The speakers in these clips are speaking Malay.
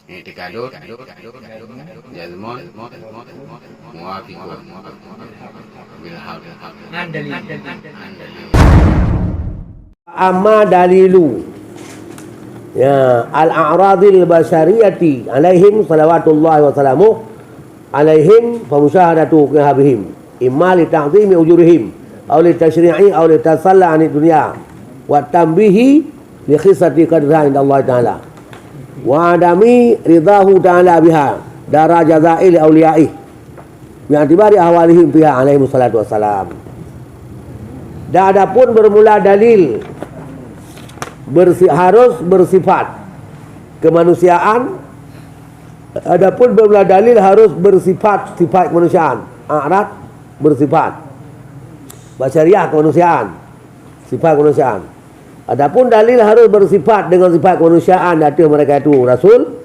i'tikadun, jazmun, muwafiqun, bil haqq, andali. Amma dalilu ya al-a'radil basyariyati alaihim salawatullahi wa salamuh alaihim fa musyahadatu kihabihim imma li ta'zimi ujurihim aw li tashri'i aw li tasalla 'ani dunya wa tanbihi li khisati qadra inda Allah taala wa adami ridahu ta'ala biha dara jazail awliyaih bi atibari ahwalihim fiha alaihi salatu wassalam. Dan adapun bermula dalil harus bersifat kemanusiaan. Adapun bermula dalil harus bersifat sifat kemanusiaan. A'rad bersifat basyariah kemanusiaan, sifat kemanusiaan. Adapun dalil harus bersifat dengan sifat kemanusiaan, data mereka itu Rasul,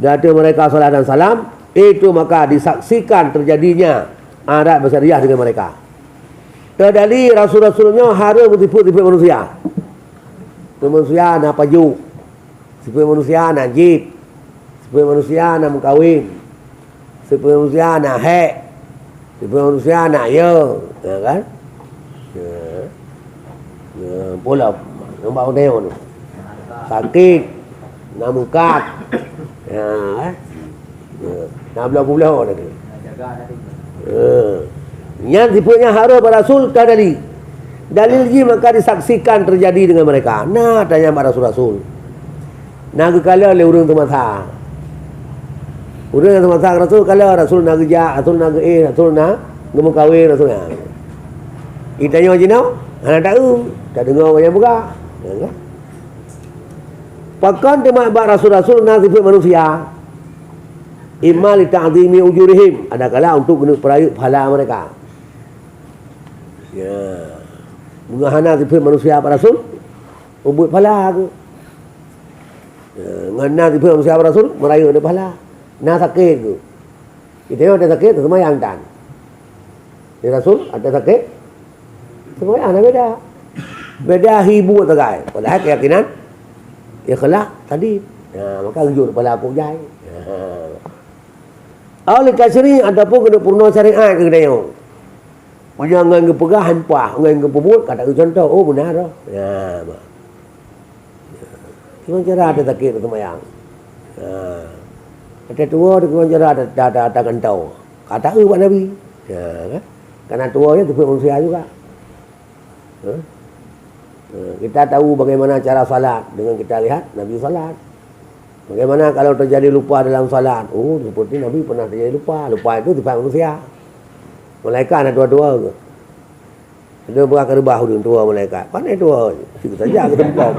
data mereka salat dan salam, itu maka disaksikan terjadinya a'rad basyariah dengan mereka. Dari Rasul-Rasulnya harus bersifat manusia. Sifat manusia nak pajuk, sifat manusia nak jid, sifat manusia nak mengkawin, sifat manusia nak hek, sifat manusia nak ya kan? Pula nampak orang tu sakit, nak mengkat, nak belah-belah tu. Yang sifatnya harus Rasul tadi. Dalil ji maka disaksikan terjadi dengan mereka. Nah tanya pada Rasul. Nah kala le urang temasa. Urang temasa Rasul kala Rasul nak kerja, Rasul nak Rasul nak ngemu kahwin Rasul. Itanya jinau, ana tahu, tak dengar banyak buka. Ya. Pakan tema Rasul-Rasul nak sifat manusia. Imma li ta'zimi ujurihim, ada kala untuk guna perayuk pahala mereka. Ya. Bunga hana sifat manusia apa Rasul? Ubud pahala ke? Ya, ngana sifat manusia apa Rasul? Merayuk ada pahala. Na sakit ke? Kita ada sakit semua yang dan. Di Rasul ada sakit semua yang beda. Beda hibu tegai. Padahal keyakinan ikhlas tadi. Ya, maka rujur pada aku jai. Oleh kasri ataupun kena purna syariat ke dia. Jangan ke pegah hempah, jangan ke pebut kata contoh, oh benar dah. Ya, mak. Cuma cara ada sakit semayang. Ada tua ada cara ada kantau. Kata buat Nabi. Ya, kan? Karena tuanya tu manusia juga. Kita tahu bagaimana cara salat dengan kita lihat Nabi salat. Bagaimana kalau terjadi lupa dalam salat? Oh, seperti Nabi pernah terjadi lupa. Lupa itu sifat manusia. Malaikat ada dua-dua ke? Ada berapa rebah dua malaikat? Pandai dua. Cikgu saja ke tempau.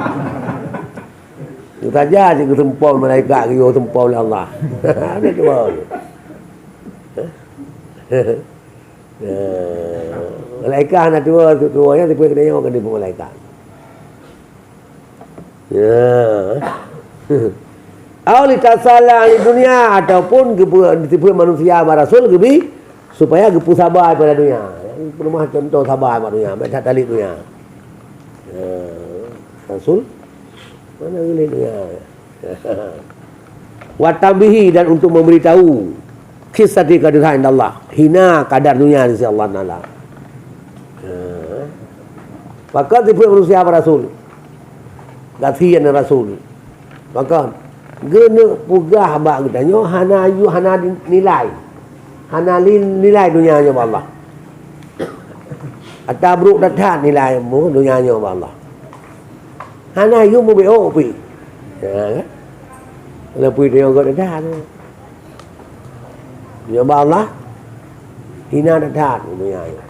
Cikgu saja cikgu tempau malaikat ke tempau oleh Allah. Ada dua. Malaikat ada dua-duanya tipe kena yang akan dibuat malaikat. Ya. Awli tasala di dunia ataupun tipe manusia Rasul gebi supaya gepu sabar pada dunia. Perlu contoh sabar pada dunia, baca tali dunia. Rasul mana boleh dunia. Wa tabihi dan untuk memberitahu kisah di kehadiran Allah. Hina kadar dunia di sisi Allah Taala. Maka tipe manusia Rasul. Gatian Rasul. Maka gena pugah bak katanya hana nilai. Hana nilai dunianya Allah. Atabruk datang nilai mu dunianya Allah. Hana yu mu be opi. Ya kan? Lebih dia enggak datang. Ya Allah. Hina datang dunianya.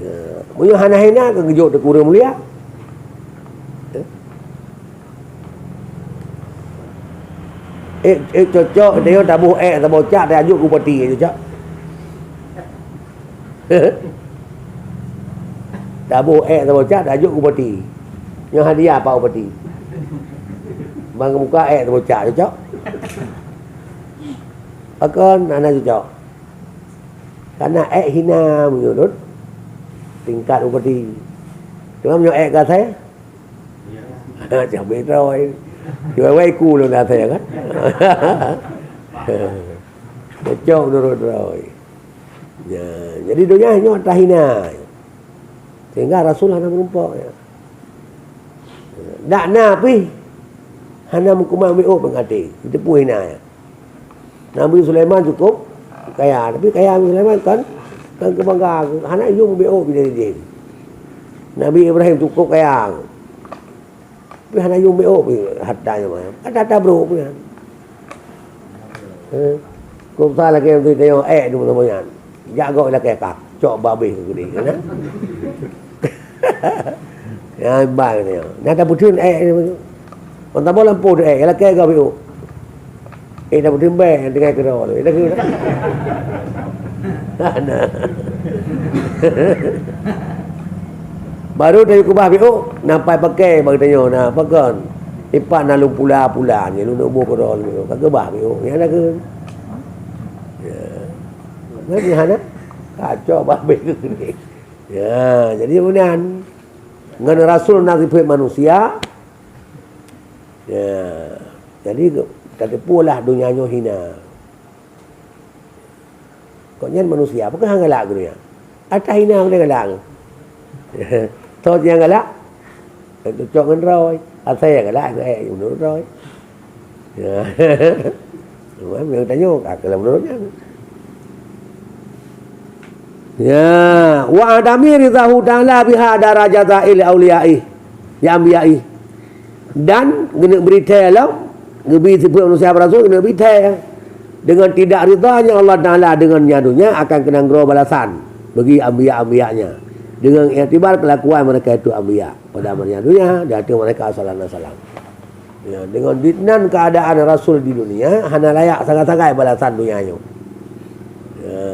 Ya, mu hana ke gejok de kurang mulia. Cocok dia tak buh tak bocak dia ajuk upati cocok. Tak buh tak bocak dia ajuk upati. Yang hadiah apa upati? Bang muka tak bocak cocok. Akan anak cocok. Karena hina menyulut tingkat upati. Cuma menyo ka saya. Chẳng biết rồi. Jual ku lu dah saya kan. Cocok nurut roy. Ya, jadi dunia hanya tahina. Sehingga Rasul hana menumpuk ya. Dak napi hana mukuma bio pengati. Itu pun hina ya. Nabi Sulaiman cukup kaya, tapi kaya Nabi Sulaiman kan kebanggaan. Hana yung bio bila dia. Nabi Ibrahim cukup kaya. Tapi hana yung bio hatta mah. Hatta bro pun. Kau tak lagi tu tengok dulu teman-teman. Jaga lah kekak. Cok babi ke dia kan. Ya baik ni. Nak tak putih ni. Orang tak boleh lampu lah kekak bio. Dah putih baik dengan kerana. Dah ke. Nah. Baru dari kubah bio nampai pakai bagi tanya nah pakai. Ipak nak lu pula ni lu nak buat kerana bio. Kagak bah bio. Ya dah ke. Nanti hana kacau babi ke ni. Ya, jadi kemudian dengan Rasul nasibah manusia. Ya, jadi tak pulah dunianya hina. Koknya manusia, bukan hang galak dunia. Atas hina boleh galak. Tahu yang galak? Itu cok ngeroi. Asal yang galak ke menurut roi. Ya. Memang tanya kalau menurutnya. Ya, wa adami ridahu ta'ala biha darajata il awliyai ya anbiya'i. Dan kena berita lah, ngebi sebut manusia rasul kena berita dengan tidak ridanya Allah Taala dengan nyadunya akan kena ngro balasan bagi anbiya-anbiyanya dengan iktibar kelakuan mereka itu anbiya pada nyadunya dan mereka salam. Ya, dengan ditnan keadaan rasul di dunia hana layak sangat-sangat balasan dunianya.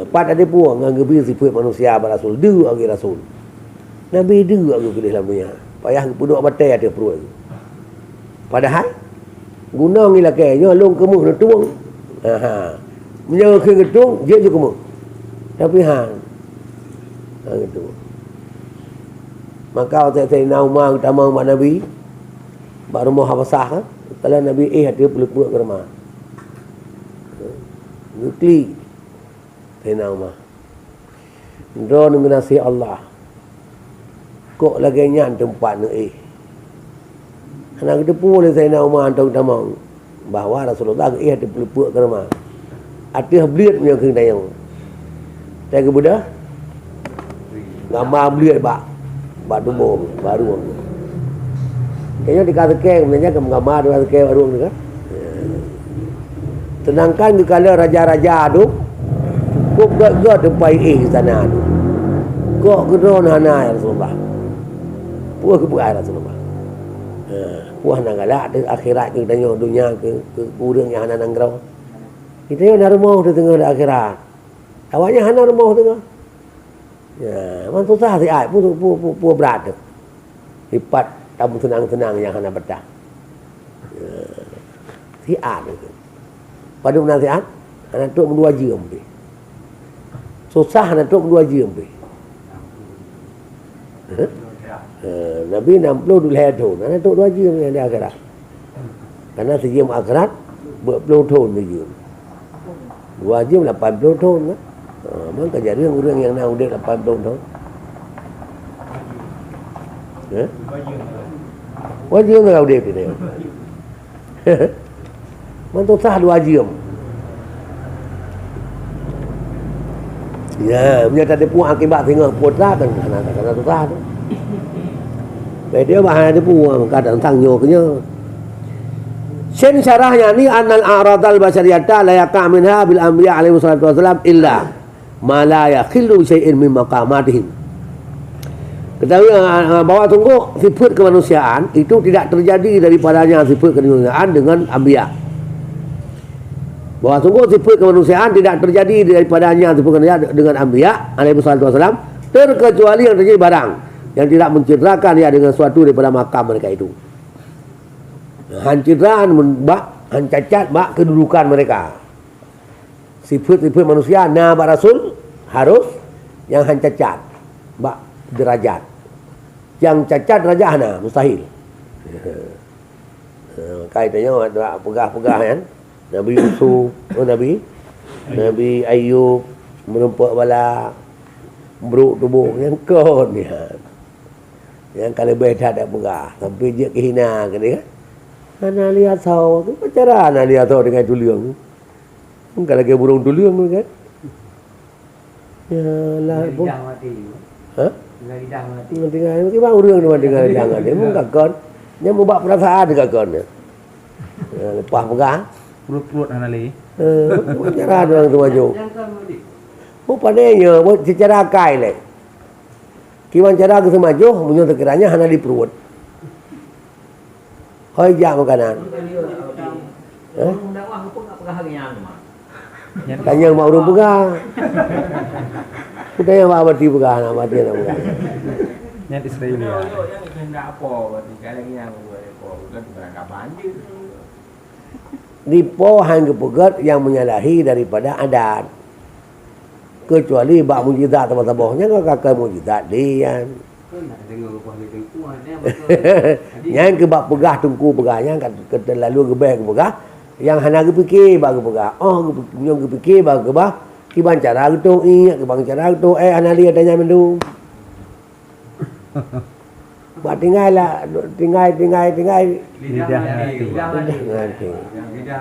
Pat ada puang dengan gebi sifat manusia berasul dua lagi rasul. Nabi dua lagi pilih dalam dunia. Payah puduk batai ada perut. Padahal guna ngilah kayaknya long kemuh nak tuang. Menjaga ke getung dia je kemuh. Tapi gitu. Maka saya Umar utama umat Nabi baru mau Habasah kalau Nabi ada peluk-peluk ke rumah. Nukli Sayyidina Umar. Drone menasih Allah. Kok lagi nyan tempat ni anak kita pun oleh Sayyidina Umar tahu tamang bahawa Rasulullah ada pelupuk ke rumah. Ada beliat punya kena yang. Saya ke Buddha. Gambar beliat bak tumbuh baru. Kayaknya dikatakan sebenarnya gambar dikatakan baru ni kan. Tenangkan kalau raja-raja tu kok gak tempat di sana tu. Kok gedon hana Rasulullah. Puas ke puas Rasulullah. Puas nak galak akhirat ke tanya dunia ke kurang yang hana nanggrau. Kita yang nak rumah di tengah akhirat. Awaknya hana rumah tengah. Ya, man susah si ai pu berat tu. Lipat tamu tenang-tenang yang hana betah. Si ai tu. Pada nasihat anak tu 2 jam dia. Susah nak tok 2 jam be. Nabi 60 dulu tu. Nak tok 2 jam yang dia akhirat. Karena sejam akhirat 20 tahun je. 2 jam 80 tahun kan. Memang kerja orang yang nak udah 80 tahun. Wajib nak udah dia. Mantu sah 2 jam. Ya, punya tadi puang akibat tengok putra kan karena susah tu. Baik dia bahan ada puang kadang tangyo kenya. Sen syarahnya ni annal a'radal basariyata la yaqa' minha bil anbiya alaihi wassalatu wassalam illa ma la yakhillu syai'in min maqamatihim. Ketahui bahawa sungguh sifat kemanusiaan itu tidak terjadi daripadanya sifat kemanusiaan dengan anbiya. Bahawa sungguh sifat kemanusiaan tidak terjadi daripadanya sifat kemanusiaan dengan anbiya alaihi wasallam terkecuali yang terjadi barang yang tidak mencidrakan dia dengan suatu daripada makam mereka itu. Hancidraan hancacat bak kedudukan mereka. Sifat-sifat manusia na Rasul harus yang hancacat bak derajat. Yang cacat derajat hana mustahil. Kaitannya ada pegah-pegah kan. Nabi Yusuf, Nabi Ayub menumpak bala beruk tubuh yang kon ya. Yang kalau beda ada pegah, sampai dia kehina ke dia. Ana lihat tahu, tu cara ana lihat tahu dengan tuliang. Kalau ke burung tuliang tu kan. Ya lah. Hah? Tinggal bang urang tu tinggal jangan dia mun kakon. Nya mau bak perasaan dekat kon. Lepas pegah. Perut-perut ana li. Cara orang tu maju. Rupanya buat secara kai le. Kiwan cara ke semaju munyo sekiranya hana di perut. Hoi jak makanan. Tanya mau urung pegah. Kita yang bawa berarti pegah nak mati nak pegah. Nyat Israel ya. Dipo hang kepegat yang menyalahi daripada adat. Kecuali bak mujizat tambah-tambahnya kau kakak mujizat dia. Yang ke bak pegah tungku pegahnya kan terlalu gebeh ke pegah. Yang hana ke fikir bak ke pegah. Oh yang ke fikir bak ke bah. Kiban cara gitu ke bang cara gitu hana lihat tanya mendu. Buat tinggal Lidah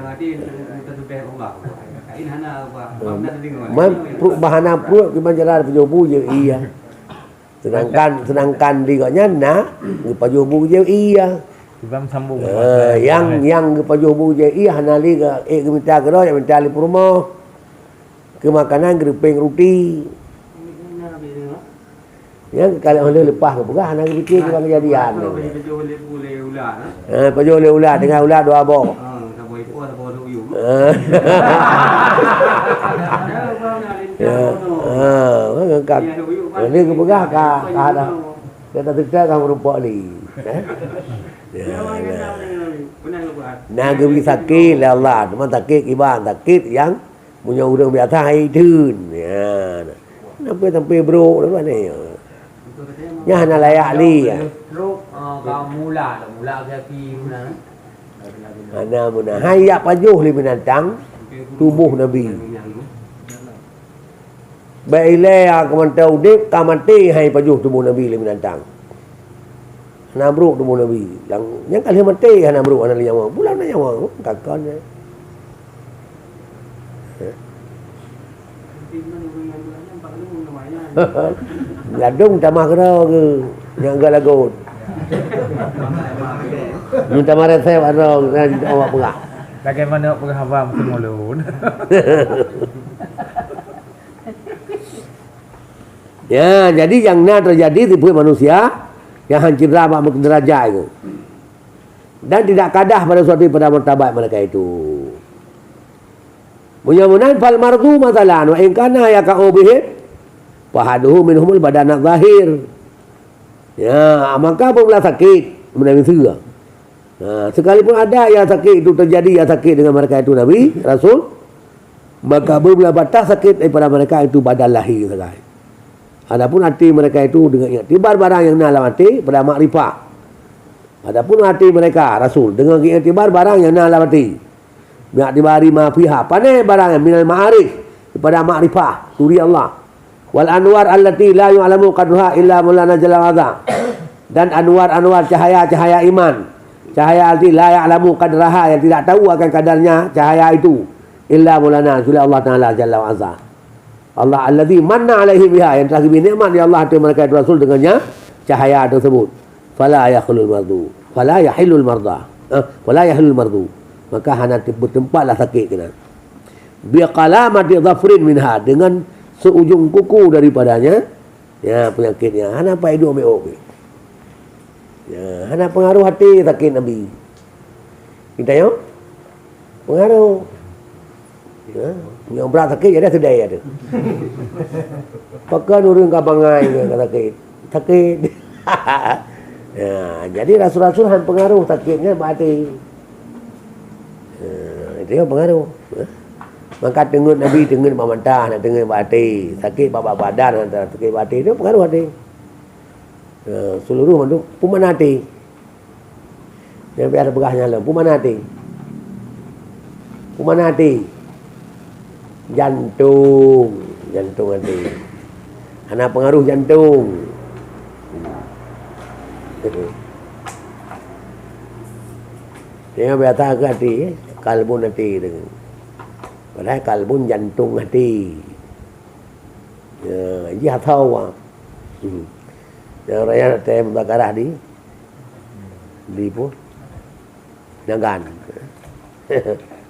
hati. Bahana perut kiban cara pejobu je iya. Sedangkan diganya nak pejobu je iya. Ibam sambung. Yang pejobu je iya hana li ke minta ke roh minta li rumah. Ke makanan gerepeng roti. Yang kalau hendak lepas ke pegah nak fikir ke kejadian ni. Pejoh le ulat dengan ulat dua abang. Ngangkat. Ini ke pegah ka ada. Kita tikta kamu rupa ni. Nah gebi sakit lah Allah, cuma sakit iban sakit yang punya urang biasa hai dun. Ya. Sampai sampai bro dah ni. Nya hana layak li. Kau mula kaki mana? Hana muna hayak pajuh li binatang tubuh Nabi. Baile aku mentau dip kamati hai pajuh tubuh Nabi li binatang. Hana bruk tubuh Nabi. Yang kali mati hana bruk hana nyawa. Bulan nyawa kakon. Ladung tamah kena ke yang galagot. Minta marah saya ada awak pegah. Bagaimana pegah awam semulun? Ya, jadi yang terjadi di manusia yang hancur ramah derajat itu. Dan tidak kadah pada suatu pada martabat mereka itu. Mudah-mudahan fal mardu masalan wa in kana yakau bihi fahaduhu minhumul badan zahir. Ya, maka apabila sakit menangis juga. Sekalipun ada yang sakit itu terjadi yang sakit dengan mereka itu Nabi Rasul, maka apabila batas sakit daripada mereka itu badan lahir sekali. Adapun hati mereka itu dengan iktibar barang yang nak hati pada makrifah. Adapun hati mereka Rasul dengan iktibar barang yang nak hati. Mi'tibari ma fiha. Pandai barang yang minal ma'arif daripada makrifah suri Allah. Wal anwar allati la yu'lamu qadruha illa Maulana Jalla wa Azza. Dan anwar-anwar cahaya-cahaya iman. Cahaya allati la ya'lamu qadraha yang tidak tahu akan kadarnya cahaya itu illa Maulana Allah Taala Jalla wa Azza. Allah allazi manna alaihi biha yang telah diberi nikmat di Allah kepada mereka Rasul dengannya cahaya tersebut. Fala yakhulul mardu. Fala yahillul marda. Fala yahillul mardu. Maka hana bertempatlah sakit kena. Bi qalamati dhafrin minha dengan seujung kuku daripadanya ya penyakitnya hana apa hidup ambil ya hana pengaruh hati sakit Nabi kita yo pengaruh ya yang berat sakit ada sedai ada pakai urang kabangai ke sakit ya jadi rasul-rasul han pengaruh sakitnya hati itu yang pengaruh maka dengar Nabi dengar mamantah nak dengar hati sakit babak badan antara sakit hati itu pengaruh hati seluruh makhluk peman hati Yang biasa berah nyala. Pemana hati? Pemana hati? Jantung. Jantung hati. Ana pengaruh jantung. Dia biasa ke hati. Kalbun hati. Padahal kalbun jantung hati. Dia tahu. Yang raya tem bakarah di pun nagan.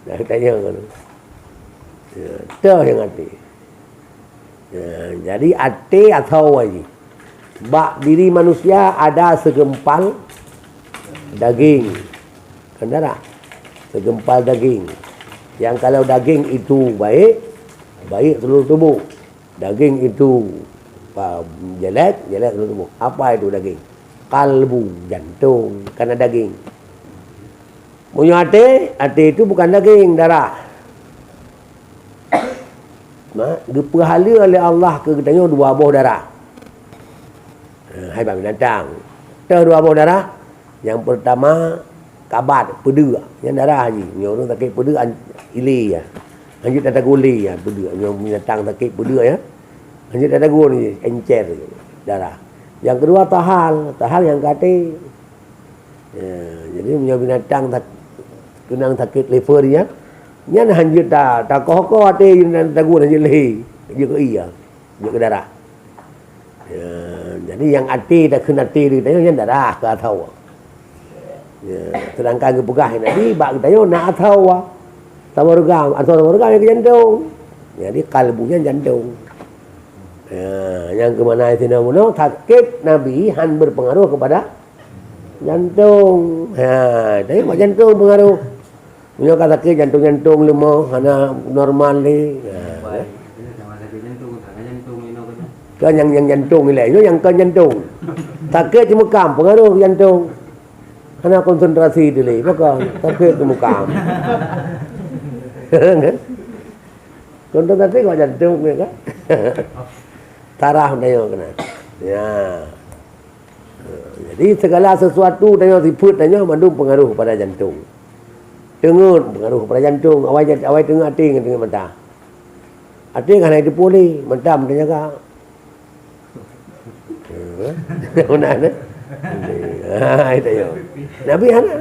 Dah tanya kan. Tu yang hati. Jadi hati atau aja. Bak diri manusia ada segempal daging. Kan tak? Segempal daging. Yang kalau daging itu baik, baik seluruh tubuh. Daging itu jelek, jelek seluruh tubuh. Apa itu daging? Kalbu, jantung, karena daging. Punya hati itu bukan daging, darah. Diperhala oleh Allah ke katanya 2 buah darah. Hai binatang. Ada 2 buah darah. Yang pertama kabat, peda. Yang darah haji. Yang orang sakit peda ili ya. Lanjut ada guli ya, peda. Yang binatang sakit peda ya. Lanjut ada guli encer darah. Yang kedua tahal, tahal yang kate. Jadi punya binatang kena sakit liver ya. Nyan hanjut tak koh ate yang tagu hanjut lehi. Dia ke iya. Dia ke darah. Jadi yang ati dah kena ati dia tanya yang darah ke atau. Sedangkan ke pegah nanti bak tanya nak atau tawargam atau tawargam yang ke jantung. Jadi kalbunya jantung. Yang ke mana itu nama sakit Nabi han berpengaruh kepada jantung. Tapi mak jantung pengaruh. Punya kata ke jantung-jantung lemah, hana normal ni. Kan yang jantung ni lah, itu yang kan jantung. Sakit cuma kam, pengaruh jantung. Hana konsentrasi dulu, maka sakit cuma kam. Konsentrasi kau jantung ni kan? Tarah dia kena. Ya. Jadi segala sesuatu dia sifat dia mandung pengaruh pada jantung. Dengut pengaruh kepada jantung, awal tengah hati dengan mata. Hati kan itu pulih, mata dia jaga. Mana ada? Itu ya. Nabi hana.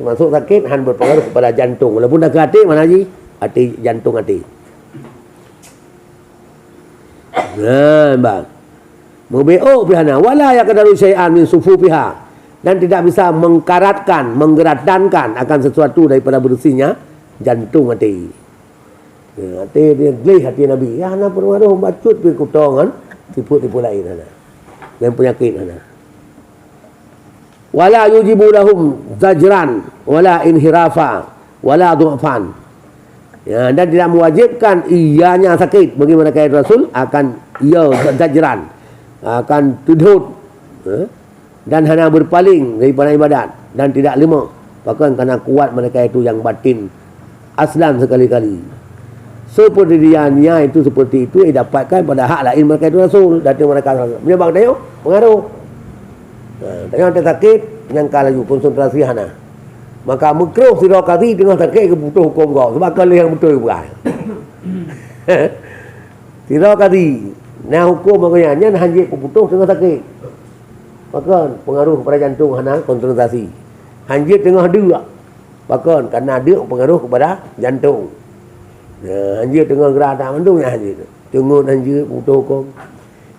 Masuk sakit han berpengaruh kepada jantung. Walaupun dah ke hati mana lagi? Hati jantung hati. Bang. Mubi'u bihana wala yakadaru syai'an min sufufiha. Dan tidak bisa mengkaratkan, menggeradankan akan sesuatu daripada bersihnya jantung hati. Hati dia gelih hati Nabi. Ya, nak pengaruh bacut pergi kutongan, tipu-tipu lain ada. Dan penyakit ada. Wala yujibu lahum zajran, wala inhirafa, wala du'fan. Ya, dan tidak mewajibkan ianya sakit bagi mereka Rasul akan ia zajran, akan tudhut. Dan hanya berpaling daripada ibadat dan tidak lemah, bahkan kerana kuat mereka itu yang batin aslan sekali-kali. Seperti dianya itu seperti itu didapatkan pada hak lain mereka itu Rasul dari mereka menyebab dia pengaruh. Tengah dia sakit yang kalau konsentrasi hana, maka makruh sirakati dengan sakit kebutuh hukum kau sebab kalau yang betul bukan. Sirakati nah hukum makanya nyan hanjit kebutuh dengan sakit. Maka pengaruh kepada jantung hana konsentrasi. Hanjit tengah dua. Maka kerana dia pengaruh kepada jantung. Hanjit tengah gerak tak mandung ya hanjit. Tengok hanjit butuh hukum.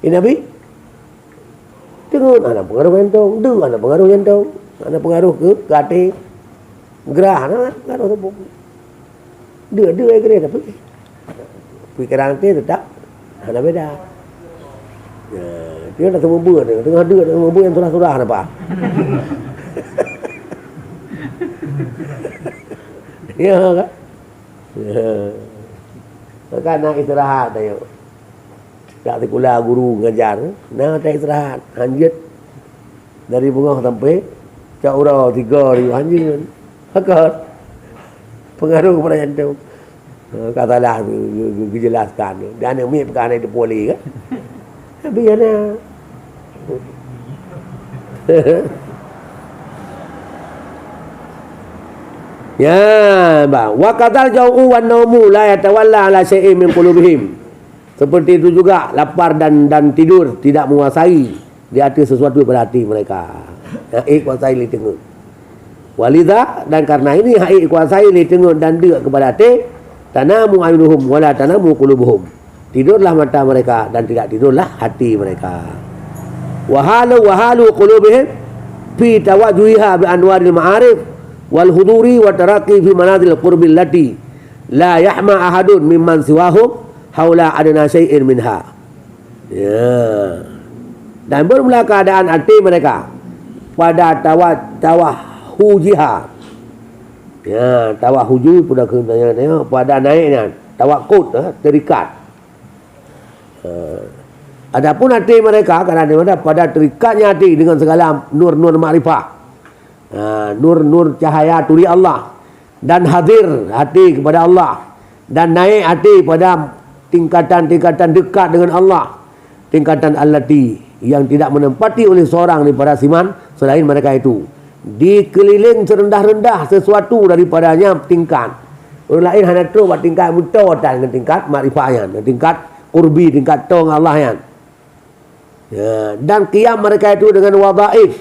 Ini Nabi. Tengok ada pengaruh jantung, dua ada pengaruh jantung, ada pengaruh ke hati. Gerah ada pengaruh tubuh. Dua kira tapi pikiran dia tetap ada beda. Dia dah semua buat dia. Tengah dia dah semua buat yang surah-surah nampak. Ya kan? Maka nak istirahat dia. Tak sekolah guru ngajar. Nak tak istirahat. Hanjit. Dari bunga sampai Caura 3 hari hanjit. Maka pengaruh kepada jantung. Katalah dijelaskan. Dan yang mirip perkara itu boleh kan? Tapi yana. Ya, bang. Wa qatal jau'u wan naumu la yatawalla ala syai'in min qulubihim. Seperti itu juga lapar dan tidur tidak menguasai di hati sesuatu pada hati mereka. Haik kuasai li tengok. Walidha, dan karena ini haik kuasai li tengok dan dia kepada hati, tanamu ayunuhum wala tanamu qulubuhum. Tidurlah mata mereka dan tidak tidurlah hati mereka. Wahalu qulubihim fi tawajuhiha bi anwaril ma'arif wal huduri wa taraqi fi manazil qurbil lati la yahma ahadun mimman siwahum haula adna syai'in minha. Ya. Dan bermula keadaan hati mereka pada tawahujiha. Ya, tawahuju pada kenaanya pada naiknya tawakut, terikat. Adapun hati mereka kadang-kadang pada terikatnya hati dengan segala nur-nur makrifah. Nur-nur cahaya turi Allah dan hadir hati kepada Allah dan naik hati pada tingkatan-tingkatan dekat dengan Allah, tingkatan allati yang tidak menempati oleh seorang daripada siman selain mereka itu, dikeliling serendah-rendah sesuatu daripadanya tingkat orang lain hanya tu buat tingkat mutawatan dengan tingkat makrifahnya, dengan tingkat kurbi, tingkat tong Allah yang dan qiyam mereka itu dengan wadhaif,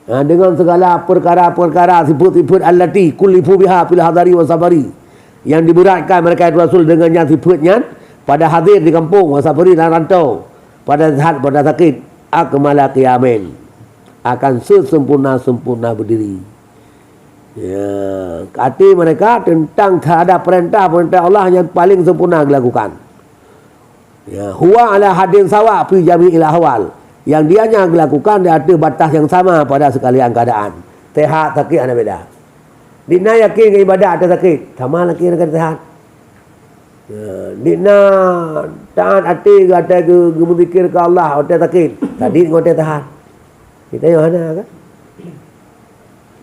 dengan segala perkara-perkara sifat-sifat allati kullifu biha fil hadari wa sabari, yang diberatkan mereka itu Rasul dengannya sifatnya pada hadir di kampung wa sabari dan rantau, pada saat pada sakit akmala qiyamin, akan sesempurna-sempurna berdiri. Ya, hati mereka tentang terhadap perintah-perintah Allah yang paling sempurna dilakukan. Ya, huwa ala hadin sawa fi jami'il ahwal, yang dianya dilakukan di ada batas yang sama pada sekalian keadaan. Sehat sakit ada beda. Dina yakin ke ibadat ada sakit, sama lagi dengan sehat. Dina taat hati kata ke berzikir ke Allah hotel sakit, tadi hotel tahan. Kita yang mana kan?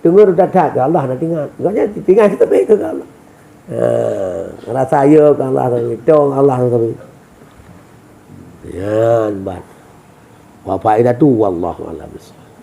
Dengar dah taat ke Allah nak tinggal. Enggaknya tinggal kita baik ke Allah. Rasa ya ke Allah tapi tong Allah tapi. Ya, bat. Wa faedatu wallahu a'lam.